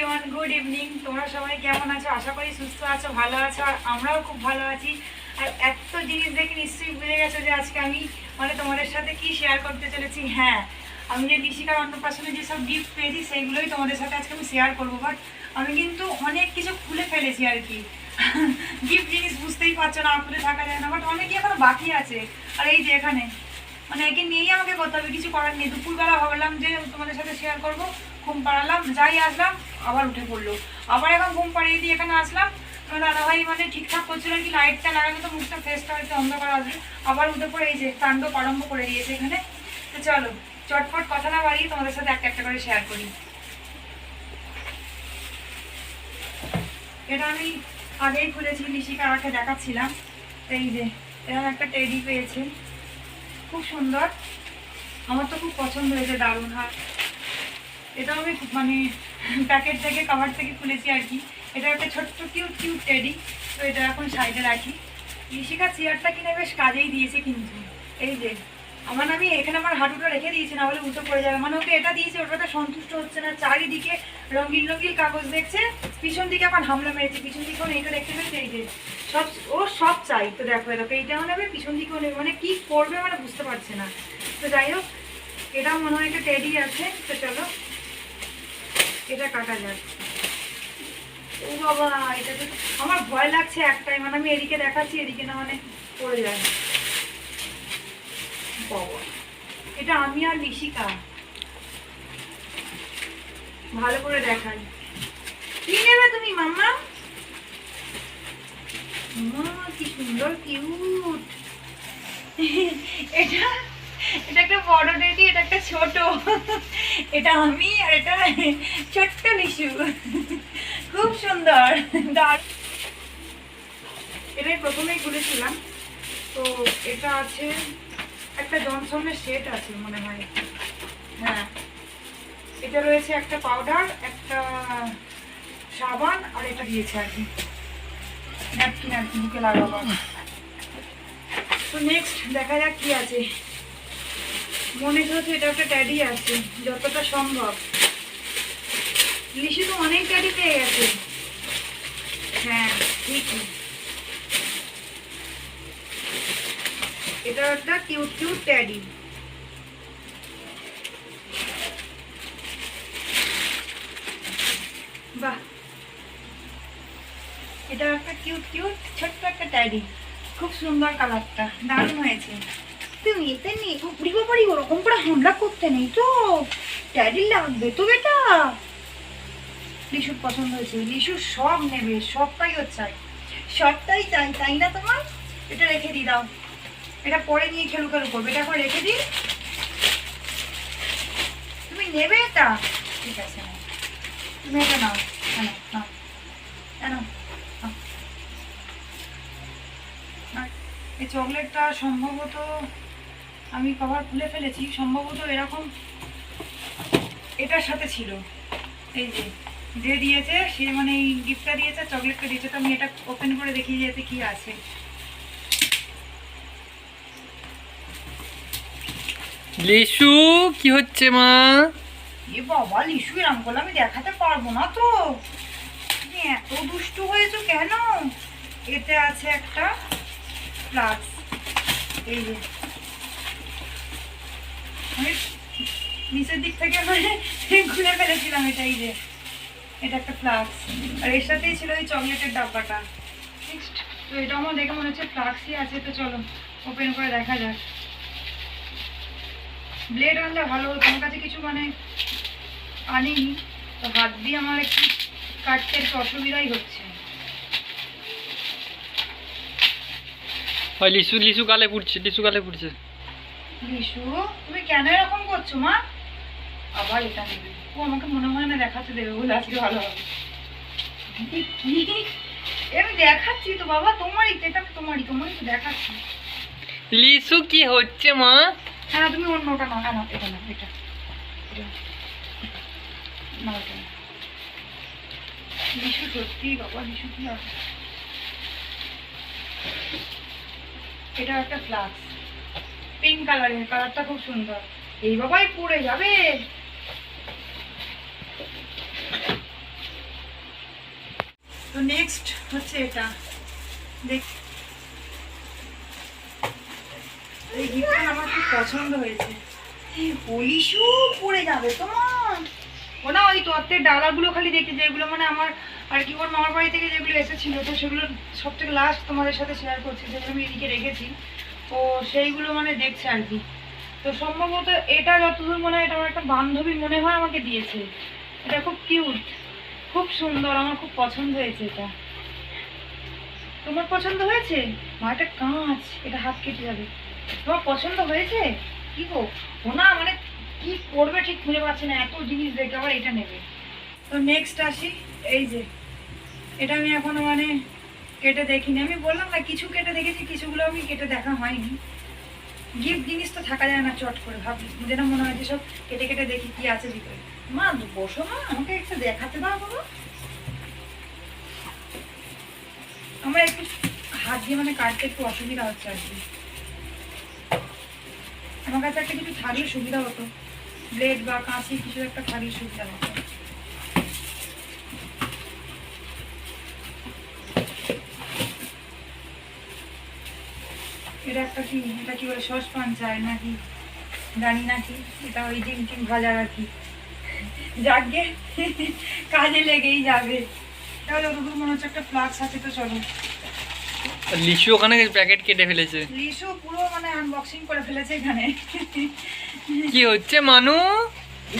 Everyone, good evening. তোমরা সবাই কেমন আছো? আশা করি সুস্থ আছো, ভালো আছো। আর আমরাও খুব ভালো আছি। আর এত জিনিস দেখে নিশ্চয়ই বুঝে গেছো যে আজকে আমি তোমাদের সাথে কি শেয়ার করতে চলেছি। হ্যাঁ, আমি যে লিপিকার অন্নপ্রাশনে যেসব গিফট পেয়েছি সেইগুলোই তোমাদের সাথে আজকে আমি শেয়ার করবো। বাট আমি কিন্তু অনেক কিছু খুলে ফেলেছি আর কি। গিফট জিনিস বুঝতেই পারছো না, খুলে থাকা যায় না। বাট অনেকই এখনো বাকি আছে। আর এই যে এখানে একে নিয়েই আমাকে করতে হবে, কিছু করার নেই। দুপুরবেলা ভাবলাম যে তোমাদের সাথে শেয়ার করবো, ঘুম পাড়ালাম, যাই আসলাম আবার উঠে পড়লো। আবার এখন ঘুম পাড়িয়ে দিয়ে এখানে আসলাম। দাদাভাই ঠিকঠাক করছিল আর কি, লাইটটা লাগানো তো মুখটা ফেসটা হয়তো অন্ধকার আসবে। আবার উঠে পড়ে এই যে তাণ্ডব আরম্ভ করে দিয়েছে এখানে। তো চলো চটপট কথা না বাড়িয়ে তোমাদের সাথে একটা একটা করে শেয়ার করি। এটা আমি আগেই খুলেছি, লিপিকাকে দেখাচ্ছিলাম। এই যে এরকম একটা টেডি পেয়েছে, খুব সুন্দর, আমার তো খুব পছন্দ হয়েছে, দারুণ। আর এটা আমি প্যাকেট থেকে কভার থেকে খুলেছি আর কি। এটা একটা ছোট্ট কিউট কিউট টেডি। তো এটা এখন সাইডে রাখি। লিপিকা চেয়ারটা কিনে বেশ কাজেই দিয়েছে কিন্তু। এই যে আমি এখানে আমার হাঁটুটা রেখে দিয়েছি, না হলে উঠে পড়ে যাবে। ওকে এটা দিয়েছে, ওটাতে সন্তুষ্ট হচ্ছে না, চারিদিকে রঙিন রঙিন কাগজ দেখছে। পিছন দিকে এখন হামলা মেরেছে, পিছন দিকে এইটা দেখতে পেয়েছে। এই যে সব চাই। তো দেখো এইটাও নেবে, পিছন দিকেও নেবে, কি করবে বুঝতে পারছে না। তো যাই হোক, এটাও মনে হয় একটা টেডি আছে। তো চলো এটা কাটা যাক। ও বাবা, এটা তো আমার ভয় লাগছে একটাই, আমি এদিকে দেখাচ্ছি, এদিকে না পড়ে যায়। বাবা, এটা আমি আর লিপিকা, ভালো করে দেখাই। কি নেবে তুমি মাম্মা? কি সুন্দর কিউট। এটা একটা বড় টেডি, এটা একটা ছোট। এটা আমি আর এটা ছোট্ট লিশু, খুব সুন্দর। এটাই প্রথমেই খুলেছিলাম। তো এটা আছে একটা জনসনের সেট আছে মনে হয়। হ্যাঁ, এটা রয়েছে একটা পাউডার, একটা সাবান, আর এটা দিয়েছে আর কি ন্যাপকিন আর কি, মুখে লাগাবো। তো নেক্সট দেখা যাক কি আছে। মনে হচ্ছে এটা একটা ট্যাডি আছে যতটা সম্ভব। লিশু তো অনেক ট্যাডি পেয়ে গেছে। হ্যাঁ ঠিকই, এটা একটা কিউট কিউট ট্যাডি। বাহ, এটা একটা কিউট কিউট ছোট্ট একটা ট্যাডি, খুব সুন্দর কালারটা, দারুণ হয়েছে। তুমি এতে নেই বাড়ি ওরকম করে হামলা করতে নেই তো, ট্যাডি লাগবে তো বেটা। লিশুর পছন্দ হয়েছে, লিশু সব নেবে, সবটাই ওর চাই, সবটাই চাই, তাই না তোমার? এটা রেখে দিই, দাও, এটা পরে নিয়ে খেলু খেলু করবে, এটা এখন রেখে দিই। তুমি নেবে এটা? ঠিক আছে, তুমি এটা নাও, নাও নাও। এই চকলেটটা সম্ভবত আমি কভার খুলে ফেলেছি, সম্ভবত এরকম এটার সাথে ছিল। এই যে দিয়েছে সে, এই গিফটটা দিয়েছে, চকলেটটা দিয়েছে। তো আমি এটা ওপেন করে দেখি যে এতে কি আছে। লিশু কি হচ্ছে মা? এ বাবা, লিশু এরকম করলে আমি দেখাতে পারবো না তো। তুমি এত দুষ্টু হয়েছো কেন? এতে আছে একটা ফ্লাক্স। এই যে নিচের দিক থেকে খুলে ফেলেছিলাম এটা। এই যে এটা একটা ফ্লাক্স, আর এর সাথেই ছিল ওই চকলেটের ডাব্বাটা। নেক্সট, তো এটা আমার দেখে মনে হচ্ছে ফ্লাক্সই আছে। তো চলো ওপেন করে দেখা যাক। ব্লেড আনলে ভালো হতো, আমার কাছে কিছু আনিনি, তো হাত দিয়ে আমার একটু কাটতে একটু অসুবিধাই হচ্ছে। লিশু লিশু গালে পুড়ছে, লিশু গালে পুড়ছে। লিশু, তুমি কেন এরকম করছো মা? আবার এটা নেবে ও, আমাকে মনে হয় না দেখাতে দেবে বলে আজকে ভালো হবে। আমি দেখাচ্ছি তো বাবা, তোমারই এটা, তোমারই তো দেখাচ্ছি। লিশু কি হচ্ছে মা? হ্যাঁ, তুমি অন্যটা নাও, হ্যাঁ এটা না, এটা না, এটা না। লিশু সত্যি বাবা, লিশু কি আছে? এটা একটা ফ্লাক্স, পিঙ্ক কালারের, কালারটা খুব সুন্দর। এই বাবাই পুড়ে যাবে। তো নেক্সট হচ্ছে এটা দেখ, এই গিফটটা আমার খুব পছন্দ হয়েছে। লিশু পড়ে যাবে তোমার। ও না ওই তত্ত্বের ডালাগুলো খালি দেখি, যেগুলো মানে আমার আর কি ওর মামার বাড়ি থেকে যেগুলো এসেছিল, তো সেগুলো সব থেকে লাস্ট তোমাদের সাথে শেয়ার করছি, যেগুলো আমি এদিকে রেখেছি। তো সেইগুলো মানে দেখছে আর কি। তো সম্ভবত এটা যতদূর মনে হয় এটা আমার একটা বান্ধবী মনে হয় আমাকে দিয়েছে। এটা খুব কিউট, খুব সুন্দর, আমার খুব পছন্দ হয়েছে এটা। তোমার পছন্দ হয়েছে? মা এটা কাঁচ, এটা হাত কেটে যাবে। তোমার পছন্দ হয়েছে? কি গো, ও না মানে কি করবে ঠিক খুঁজে পাচ্ছে না, এত জিনিস দেখে আবার এটা নেবে। তো নেক্সট আসি, এই যে এটা আমি এখনো মানে কেটে দেখিনি। আমি বললাম না কিছু কেটে দেখেছি, কিছুগুলো আমি কেটে দেখা হয়নি। গিফট জিনিস তো থাকা যায় না চট করে, ভাবি যেন মনে হয় যে সব কেটে কেটে দেখি কি আছে ভিতরে। মা বসো, মা আমাকে একটু দেখাতে দাও বাবা। আমার একটু হাত দিয়ে মানে কাটতে একটু অসুবিধা হচ্ছে আর কি। আমার কাছে একটা কিছু থাকলে সুবিধা হতো, ব্লেড বা কাঁচি কিছু একটা থাকলে সুবিধা হতো। এটা একটা কি, এটা কি বলে সসপান চায় নাকি জানি না কি, এটা ওই ডিম টিম ভাজার আর কি। যাকে কাজে লেগেই যাবে। তাহলে ওরকম মনে হচ্ছে একটা ফ্লাক্স আছে, তো চলো। লিচু ওখানে প্যাকেট কেটে ফেলেছে। লিশু পুরো মানে আনবক্সিং করে ফেলেছে এখানে। কি হচ্ছে মানু?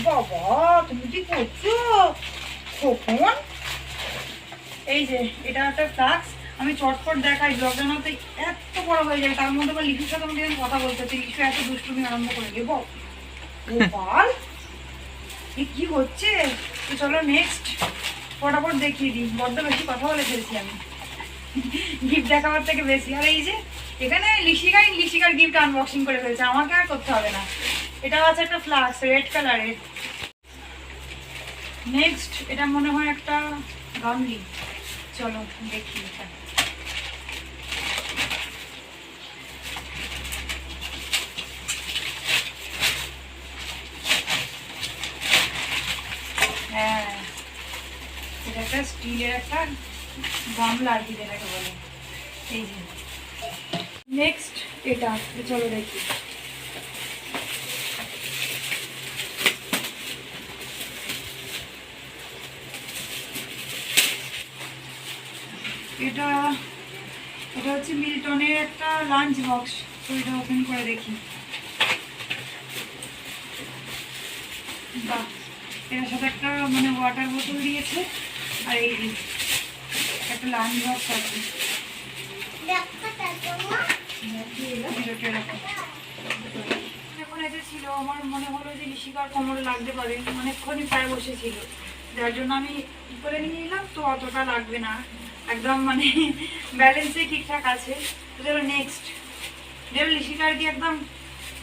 বাবা তুমি কি করছো কখন? এই যে এটা একটা ফ্লাক্স, আমি চটপট দেখাই, ব্লগটা না তো এত বড় হয়ে যায়, তার মধ্যে আবার লিশুর সাথে আমাকে কথা বলতে হচ্ছে। লিশু এত দুষ্টুমি আরম্ভ করে দেবো গোপাল, এ কি হচ্ছে? তো চলো নেক্সট ফটাফট দেখিয়ে দিই, বড্ড বেশি কথা বলে ফেলছি আমি গিফট দেখাবার থেকে বেশি। আর এই যে এখানে লিশিকার গিফট আনবক্সিং করে ফেলছে, আমাকে আর করতে হবে না। এটা আছে একটা ফ্লাক্স রেড কালারের। নেক্সট এটা মনে হয় একটা গামলি, চলো দেখি এটা। হ্যাঁ এটা একটা স্টিলের একটা গামলা আর কি যেটাকে বলে। এই যে নেক্সট এটা, চলো দেখি। এটা এটা হচ্ছে মিল্টনের একটা লাঞ্চ বক্স, তো এটা ওপেন করে দেখি। বাহ, এটার সাথে একটা মানে ওয়াটার বোতল দিয়েছে, আর এই একটা লাঞ্চ বক্স আছে। এখন এটা ছিল, আমার মনে হলো যে লিশিকার কোমরে লাগতে পারে, অনেকক্ষণই পায়ে বসেছিল, যার জন্য আমি করে নিয়ে নিলাম। তো অতটা লাগবে না, একদম মানে ব্যালেন্সে ঠিকঠাক আছে। তো চলো নেক্সট, যেটা লিশিকা আর কি একদম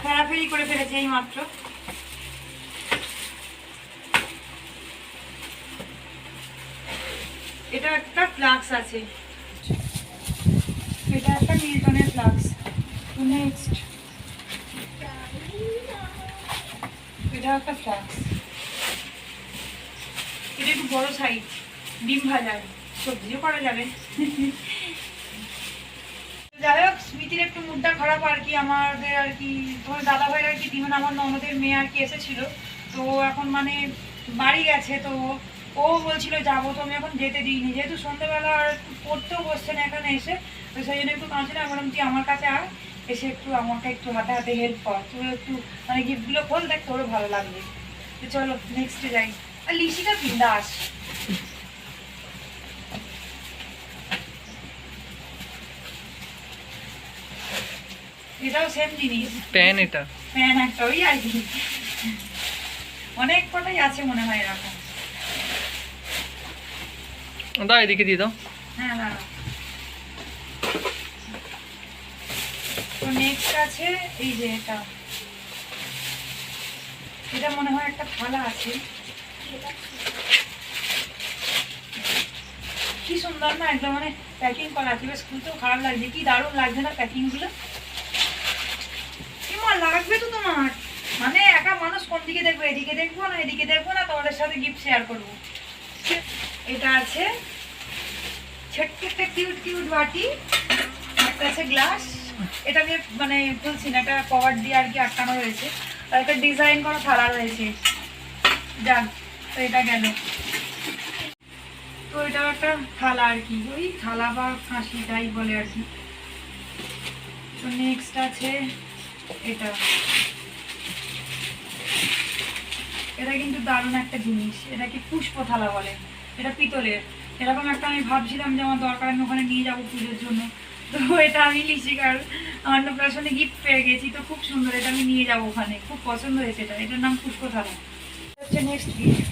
ফেরাফেরি করে ফেলেছে এই মাত্র। এটা একটা ফ্লাক্স আছে, এটা একটা মিল্টনের ফ্লাক্স। নেক্সট এটা একটা ফ্লাক্স, এটা একটু বড় সাইজ, ডিম ভাজার, সবজিও করা যাবে। যাই হোক, স্মৃতির একটু মুডটা খারাপ আর কি, আমাদের আর কি তোমার দাদা ভাইয়ের আর কি দিন আমার ননদের মেয়ে আর কি এসেছিল, তো এখন মানে বাড়ি গেছে। তো ও বলছিল যাবো, তো আমি এখন যেতে দিইনি, যেহেতু সন্ধ্যেবেলা আর একটু পড়তেও বসছে না এখানে এসে, তো সেই জন্য একটু কাঁদছে না। বললাম তুই আমার কাছে আর এসে একটু আমাকে একটু হাতে হাতে হেল্প কর, তুই একটু মানে গিফটগুলো খোল, দেখ তোরও ভালো লাগবে। তো চলো নেক্সটে যাই। আর লিশিকা বিন্দাস, এটাও সেম জিনিস, প্যান, এটা প্যান একটা ওই আর কি, অনেক কটাই আছে মনে হয় এরকম। দাও এদিকে দিয়ে দাও। হ্যাঁ দাঁড়া। তো নেক্সট আছে এই যে এটা, এটা মনে হয় একটা থালা আছে। কি সুন্দর না, একদম মানে প্যাকিং করা আছে, বেশ খুলতেও খারাপ লাগছে, কি দারুণ লাগছে না প্যাকিংগুলো। কি মা লাগবে তো তোমার, মানে একা মানুষ কোন দিকে দেখবো, এদিকে দেখবো না এদিকে দেখবো না, তোমাদের সাথে গিফট শেয়ার করবো। এটা আছে ছোট্ট একটা কিউট কিউট বাটি, একটা আছে গ্লাস। এটা আমি মানে খুলছি না, এটা কভার দিয়ে আর কি আটকানো রয়েছে। আর একটা ডিজাইন করা থালা রয়েছে। যাক, তো এটা গেল। তো এটা একটা থালা আর কি, ওই থালা বা কাঁশি যাই বলে আর কি। তো নেক্সট আছে এটা। এটা কিন্তু দারুণ একটা জিনিস, এটা কি পুষ্প থালা বলে, এটা পিতলের। এরকম একটা আমি ভাবছিলাম যে আমার দরকার, আমি ওখানে নিয়ে যাবো পুজোর জন্য। তো এটা আমি লিশিকার অন্নপ্রাশনে গিফট পেয়ে গেছি, তো খুব সুন্দর, এটা আমি নিয়ে যাবো ওখানে, খুব পছন্দ হয়েছে এটা। এটার নাম পুষ্প থালা। হচ্ছে নেক্সট গিফট।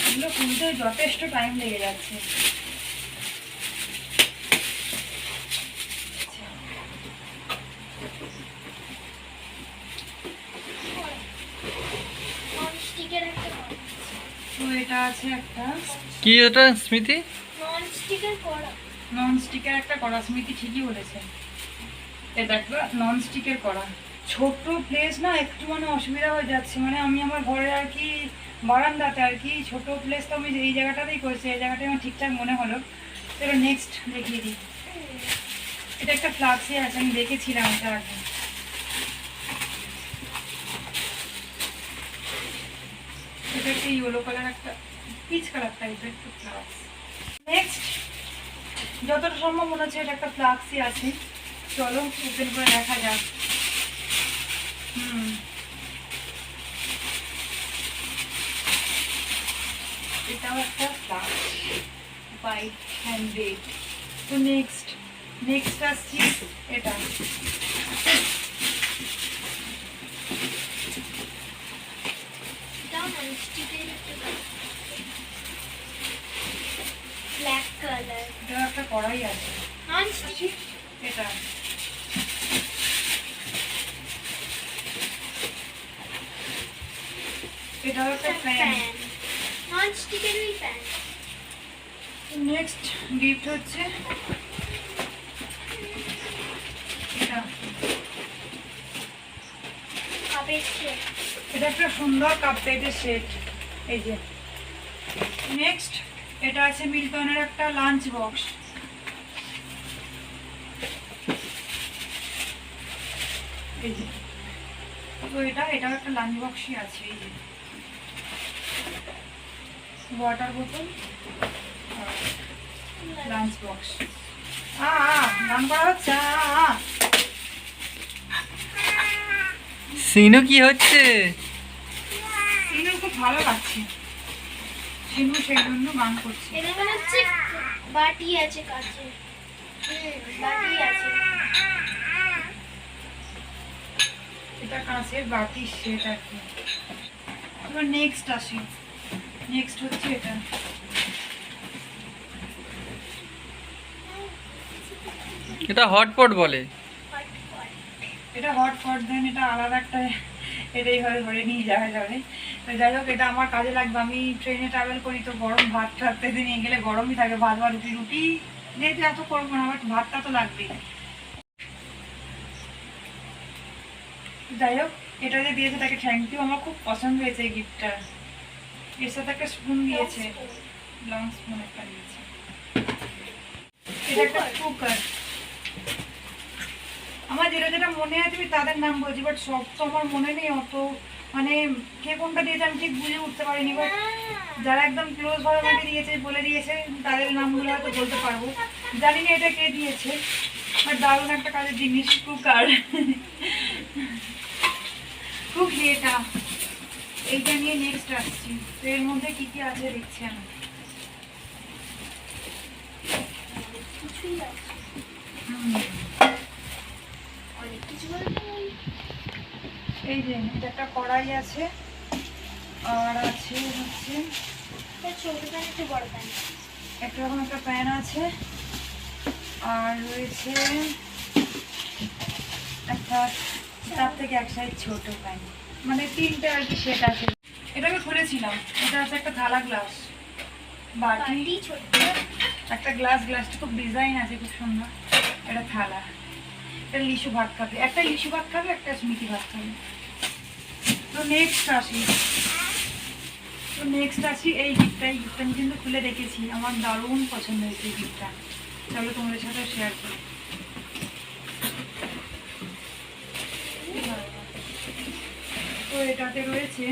এগুলো খুলতে যথেষ্ট টাইম লেগে যাচ্ছে। তো এটা আছে একটা কি ওটা স্মৃতি? নন স্টিকের একটা কড়া। স্মৃতি ঠিকই বলেছে, এটা একটা নন স্টিকের কড়া। ছোট প্লেস না, একটু মানে অসুবিধা হয়ে যাচ্ছে। মানে আমি আমার ঘরে আর কি বারান্দাতে আর কি, ছোট প্লেস তো আমি এই জায়গাটাতেই করেছি, এই জায়গাটাই আমার ঠিকঠাক মনে হলো। এবার নেক্সট দেখিয়ে দিই। এটা একটা ফ্লাক্সি আছে, আমি দেখেছিলাম এটা আগে। এটা একটা ইয়েলো কালার, একটা পিচ কালার টাইপের একটা ফ্লাক্স। নেক্সট যতটা সম্ভব মনে হচ্ছে এটা একটা ফ্লাক্সি আছে। চলো ওপেন করে দেখা যাক। এটাও একটা ফ্লাক্স, হোয়াইট হ্যান্ড বেড। তো নেক্সট আসছি এটা। ব্ল্যাক কালার, এটা একটা কড়াই আছে। এটা এটাও একটা প্যান। নন স্টিকেরই প্যান। নেক্সট গিফট হচ্ছে এটা। কাপের সেট। এটা একটা সুন্দর কাপ প্লেটের সেট। এই যে নেক্সট এটা আছে মিল্টনের একটা লাঞ্চ বক্স। এই যে, তো এটাও একটা লাঞ্চ বক্সই আছে। এই যে ওয়াটার বোতল, লাঞ্চ বক্স। গান করা হচ্ছে। সিনু কি হচ্ছে? সিনু খুব ভালো লাগছে, সিনু সেই জন্য গান করছে। এটা মনে হচ্ছে বাটি আছে কাছে। বাটি আছে। এটা কাঁচের বাটির সেট আর কি। এবার নেক্সট আসি। নেক্সট হচ্ছে এটা। এটা হটপট বলে। এটা হট পট দেন, এটা আলাদা একটা, এটাই ভাবে ধরে নিয়ে যাওয়া যাবে। তো যাই হোক, এটা আমার কাজে লাগবে। আমি ট্রেনে ট্রাভেল করি, তো গরম ভাত টাতে নিয়ে গেলে গরমই থাকে, ভাত বা রুটি। রুটি যেহেতু এত করবো না, বাট ভাতটা তো লাগবেই। যাই হোক, এটা যে দিয়েছে তাকে থ্যাংক ইউ। আমার খুব পছন্দ হয়েছে এই গিফটটা। এর সাথে একটা স্পুন দিয়েছে, লং স্পুন একটা দিয়েছে। এটা একটা কুকার। আমার যেটা যেটা মনে আছে আমি তাদের নাম বলছি, বাট সব তো আমার মনে নেই অত। মানে কে কোনটা দিয়েছে আমি ঠিক বুঝে উঠতে পারিনি, বাট যারা একদম ক্লোজ ভাবে আমাকে দিয়েছে, বলে দিয়েছে, তাদের নামগুলো হয়তো বলতে পারবো। জানি না এটা কে দিয়েছে, বাট দারুণ একটা কাজের জিনিস, কুকার। খুব এটা এইটা নিয়ে নেক্সট আসছি। তো এর মধ্যে কি কি আছে দেখছি আমি। কিছুই আছে। অনেক কিছু বলতে এই যে এটা একটা কড়াই আছে, আর আছে হচ্ছে ছোট প্যান, একটু বড় প্যান। একটা রকম একটা প্যান আছে, আর রয়েছে একটা তার থেকে এক সাইজ ছোট প্যান। মানে তিনটে আর কি সেট আছে। এটা আমি খুলেছিলাম। এটা আছে একটা থালা, গ্লাস, বাটি, বাটি ছোট। একটা গ্লাসটা খুব ডিজাইন আছে, খুব সুন্দর। এটা থালা, একটা লিচু ভাত খাবে, একটা লিচু ভাত খাবে, একটা স্মৃতি ভাত খাবে। তো নেক্সট আসি এই গিফটটা আমি কিন্তু খুলে দেখেছি, আমার দারুণ পছন্দ হয়েছে এই গিফটটা। চলো তোমাদের সাথে শেয়ার করি। তো এটাতে রয়েছে,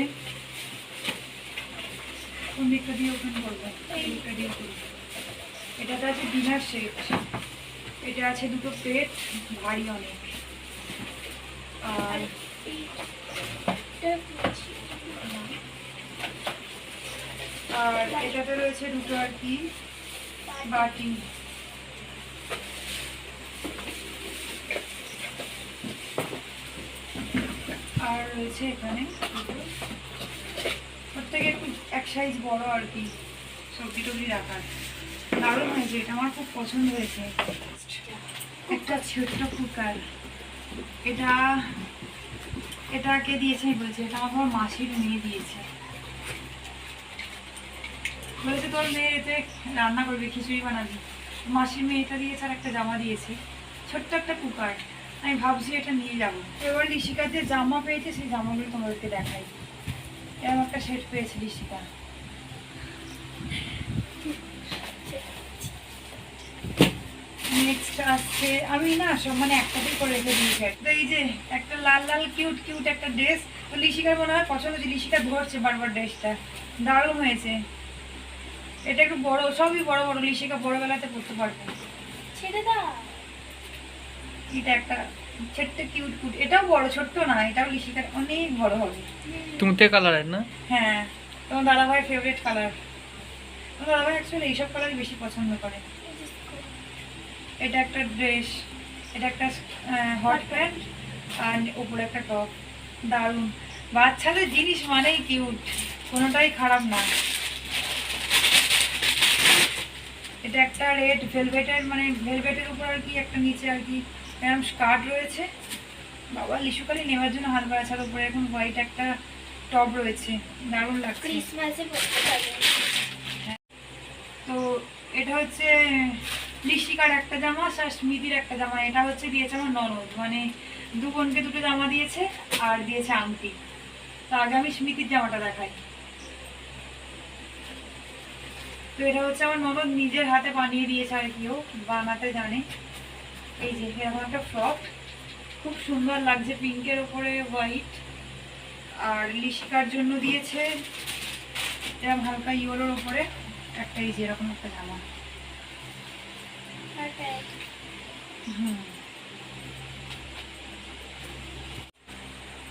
কোন দিকটা দিয়ে ওপেন করবো, এই দিকটা দিয়ে করবো। এটাতে আছে ডিনার সেট, এটা আছে দুটো প্লেট, ভারী অনেক। আর এটাতে রয়েছে দুটো আর কি বাটি। আর রয়েছে এখানে প্রত্যেকে একটু এক সাইজ বড় আর কি সবজি টবজি রাখার। দারুণ হয়েছে, এটা আমার খুব পছন্দ হয়েছে। একটা ছোট্ট কুকার, এটা কে দিয়েছে বলছে, এটা আমার মাসির মেয়ে দিয়েছে। বলেছে তোর মেয়ে এতে রান্না করবে, খিচুড়ি বানাবি। মাসির মেয়ে এটা দিয়েছে, আর একটা জামা দিয়েছে, ছোট্ট একটা কুকার। আমি ভাবছি এটা নিয়ে যাব। এবার লিশিকা যে জামা পেয়েছে সেই জামাগুলো তোমাদেরকে দেখাই। এরকম একটা সেট পেয়েছে লিশিকা। নেক্সট আসছে, আমি না সব মানে একটাতেই করে রেখে দিয়েছি। তো এই যে একটা লাল লাল কিউট একটা ড্রেস, তো লিশিকার মনে হয় পছন্দ হচ্ছে, লিশিকা ধরছে বারবার ড্রেসটা, দারুণ হয়েছে। এটা একটু বড়, সবই বড় বড়, লিশিকা বড়বেলাতে পড়তে পারবে। ছেড়ে দাও। এটা একটা ছোট্ট কিউট, এটাও বড়, ছোট্ট না, এটাও লিশিকার অনেক বড় হবে। তুমতে কালারের না? হ্যাঁ, তোমার দাদাভাই ফেভারিট কালার। তোমার দাদাভাই অ্যাকচুয়ালি এইসব কালারই বেশি পছন্দ করে। এটা একটা ড্রেস, এটা একটা হট প্যান্ট, আর উপরে একটা টপ। দারুণ, বাচ্চাদের জিনিস মানেই কিউট, কোনোটাই খারাপ না। এটা একটা রেড ভেলভেটের, মানে ভেলভেটের উপর আর কি একটা নিচে আর কি এরকম স্কার্ট রয়েছে। বাবা লিশুকালি নেওয়ার জন্য হাত বাড়াচ্ছে। আর উপরে এখন হোয়াইট একটা টপ রয়েছে, দারুণ লাগছে। ক্রিসমাসে পড়তে পারবে। তো এটা হচ্ছে লিশিকার একটা জামা, আর স্মৃতির একটা জামা। এটা হচ্ছে দিয়েছে আমার ননদ, মানে দু বোনকে দুটো জামা দিয়েছে আর দিয়েছে আংটি। তো আগে আমি স্মৃতির জামাটা দেখাই। তো এটা হচ্ছে আমার ননদ নিজের হাতে বানিয়ে দিয়েছে, আর কেউ বানাতে জানে। এই যে এরকম একটা ফ্রক, খুব সুন্দর লাগছে, পিঙ্কের উপরে হোয়াইট। আর লিশিকার জন্য দিয়েছে এরকম হালকা ইয়েলোর উপরে একটা, এই যে এরকম একটা জামা।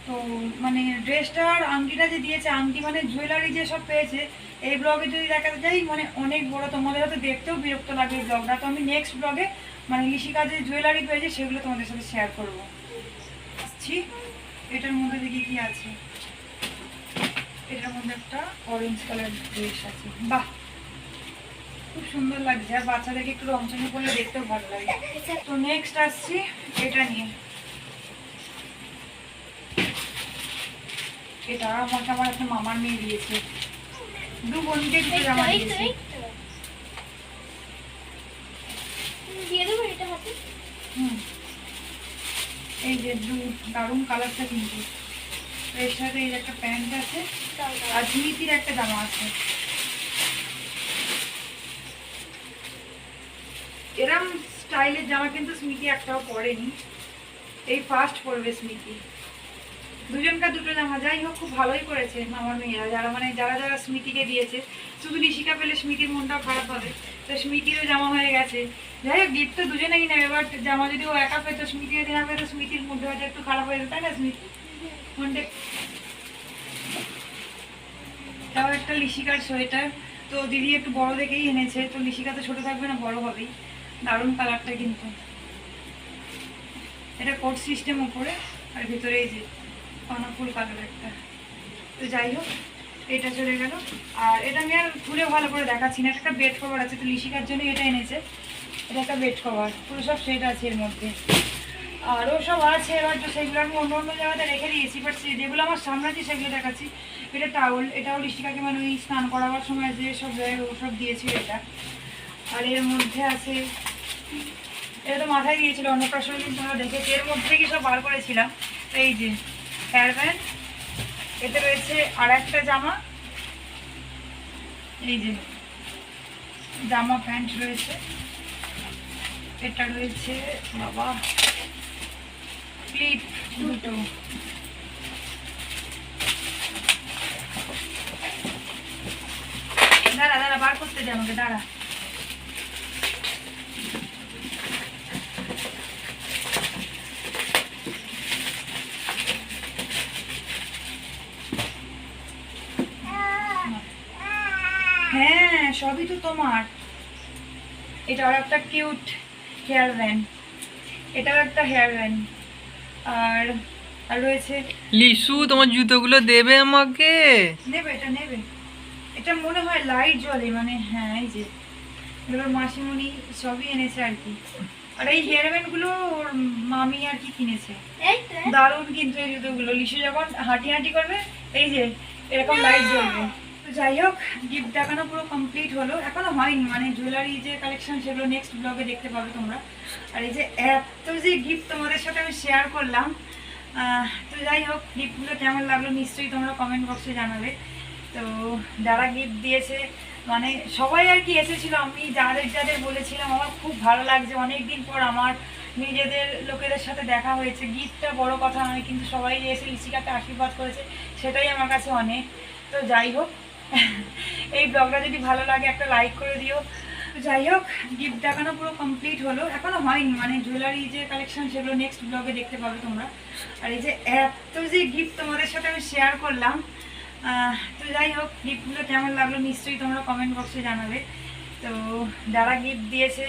তো মানে ড্রেসটা আর আংটিটা যে দিয়েছে, আংটি মানে জুয়েলারি যেসব পেয়েছে, এই ব্লগে যদি দেখাতে যাই মানে অনেক বড়, তোমাদের হয়তো দেখতেও বিরক্ত লাগবে এই ব্লগটা। তো আমি নেক্সট ব্লগে মানে লিশিকা যে জুয়েলারি পেয়েছে সেগুলো তোমাদের সাথে শেয়ার করবো। আসছি, এটার মধ্যে দেখি কি আছে। এটার মধ্যে একটা অরেঞ্জ কালার ড্রেস আছে, বাহ খুব সুন্দর লাগছে। আর বাচ্চাদেরকে একটু রংচঙে করলে দেখতেও ভালো লাগে। তো নেক্সট আসছি এটা নিয়ে। এটা আমাকে আমার একটা মামার মেয়ে দিয়েছে, দু বোনকে দুটো জামা দিয়েছে। এই যে দারুণ কালারটা কিন্তু। এর সাথে এই একটা প্যান্ট আছে, আর স্মৃতির একটা জামা আছে। এরম স্টাইলের জামা কিন্তু স্মৃতি একটাও পরেনি, এই ফার্স্ট পরবে স্মৃতি। দুজনকার দুটো জামা, যাই হোক খুব ভালোই করেছে আমার মেয়েরা, যারা স্মৃতিকে দিয়েছে। শুধু লিশিকা পেলে স্মৃতির মনটাও খারাপ হবে, তো স্মৃতিরও জামা হয়ে গেছে। যাই হোক গিফট তো দুজনেই নেবে, বাট জামা যদি ও একা পেতো, স্মৃতি যদি না পেতো, স্মৃতির মধ্যে হয়তো একটু খারাপ হয়ে যেত, তাই না স্মৃতি? মনটা তাও একটা লিশিকার সোয়েটার, তো দিদি একটু বড় দেখেই এনেছে। তো লিশিকা তো ছোট থাকবে না, বড় হবেই। দারুণ কালারটা কিন্তু। এটা কোট সিস্টেম উপরে, আর ভিতরে এই যে ফুল কালার একটা। তো যাই হোক এটা চলে গেল। আর এটা আমি আর খুলে ভালো করে দেখাচ্ছি না, একটা বেড কভার আছে, তো লিশিকার জন্য এটা এনেছে। এটা একটা বেড কভার, পুরো সব সেট আছে এর মধ্যে। আরও সব আছে, এবার তো সেগুলো আমি অন্য অন্য জায়গাতে রেখে দিয়েছি, বাট যেগুলো আমার সামনে আছে সেগুলো দেখাচ্ছি। এটা টাওয়েল, এটাও লিশিকাকে মানে ওই স্নান করাবার সময় যে সব ওসব দিয়েছিল এটা। আর এর মধ্যে আছে, এটা তো মাথায় দিয়েছিল অন্নপ্রাশনের দিন, তোমরা দেখেছি। এর মধ্যে কি সব বার করেছিলাম। এই যে হেয়ার ব্যান্ড, এতে রয়েছে আর একটা জামা, এই যে জামা প্যান্ট রয়েছে, এটা রয়েছে বাবা ক্লিপ দুটো, দাঁড়া দাঁড়া বার করতে দে আমাকে, দাঁড়া। হ্যাঁ সবই তো তোমার। এটাও একটা কিউট হেয়ার ব্যান্ড, এটাও একটা হেয়ার ব্যান্ড। আর আর রয়েছে লিশু, তোমার জুতোগুলো দেবে আমাকে? নেবে, এটা নেবে। এটা মনে হয় লাইট জ্বলে, মানে হ্যাঁ এই যে এগুলো মাসিমণি সবই এনেছে আর কি। আর এই হেয়ার ব্যান্ডগুলো ওর মামি আর কি কিনেছে। এই তো দারুণ কিন্তু এই জুতোগুলো। লিশু যখন হাঁটি হাঁটি করবে এই যে এরকম লাইট জ্বলবে। তো যাই হোক, গিফট দেখানো পুরো কমপ্লিট হলো, এখনো হয়নি, মানে জুয়েলারি যে কালেকশন সেগুলো নেক্সট ব্লগে দেখতে পাবে তোমরা। আর এই যে এত যে গিফট তোমাদের সাথে আমি শেয়ার করলাম, তো যাই হোক গিফটগুলো কেমন লাগলো নিশ্চয়ই তোমরা কমেন্ট বক্সে জানাবে। তো যারা গিফট দিয়েছে মানে সবাই আর কি এসেছিলো, আমি যাদের যাদের বলেছিলাম আমার খুব ভালো লাগছে, অনেক দিন পর আমার নিজেদের লোকেদের সাথে দেখা হয়েছে। গিফটটা বড় কথা নয়, কিন্তু সবাই এসে লিপিকাকে আশীর্বাদ করেছে, সেটাই আমার কাছে অনেক। তো যাই হোক, এই ব্লগটা যদি ভালো লাগে একটা লাইক করে দিও। তো যাই হোক, গিফট দেখানো পুরো কমপ্লিট হলো, এখনো হয়নি, মানে জুয়েলারি যে কালেকশন সেগুলো নেক্সট ব্লগে দেখতে পাবে তোমরা। আর এই যে এত যে গিফট তোমাদের সাথে আমি শেয়ার করলাম, তো যাই হোক গিফটগুলো কেমন লাগলো নিশ্চয়ই তোমরা কমেন্ট বক্সে জানাবে। তো যারা গিফট দিয়েছে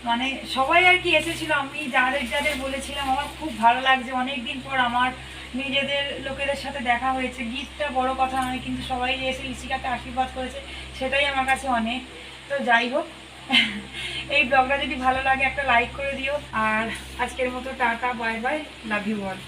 মানে সবাই আর কি এসেছিলো, আমি যাদের যাদের বলেছিলাম আমার খুব ভালো লাগছে, অনেক দিন পর আমার নিজেদের লোকেদের সাথে দেখা হয়েছে। গিফটটা বড় কথা নয়, কিন্তু সবাই এসে লিপিকাকে আশীর্বাদ করেছে, সেটাই আমার কাছে অনেক। তো যাই হোক, এই ব্লগটা যদি ভালো লাগে একটা লাইক করে দিও। আর আজকের মতো tata, bye bye, love you all.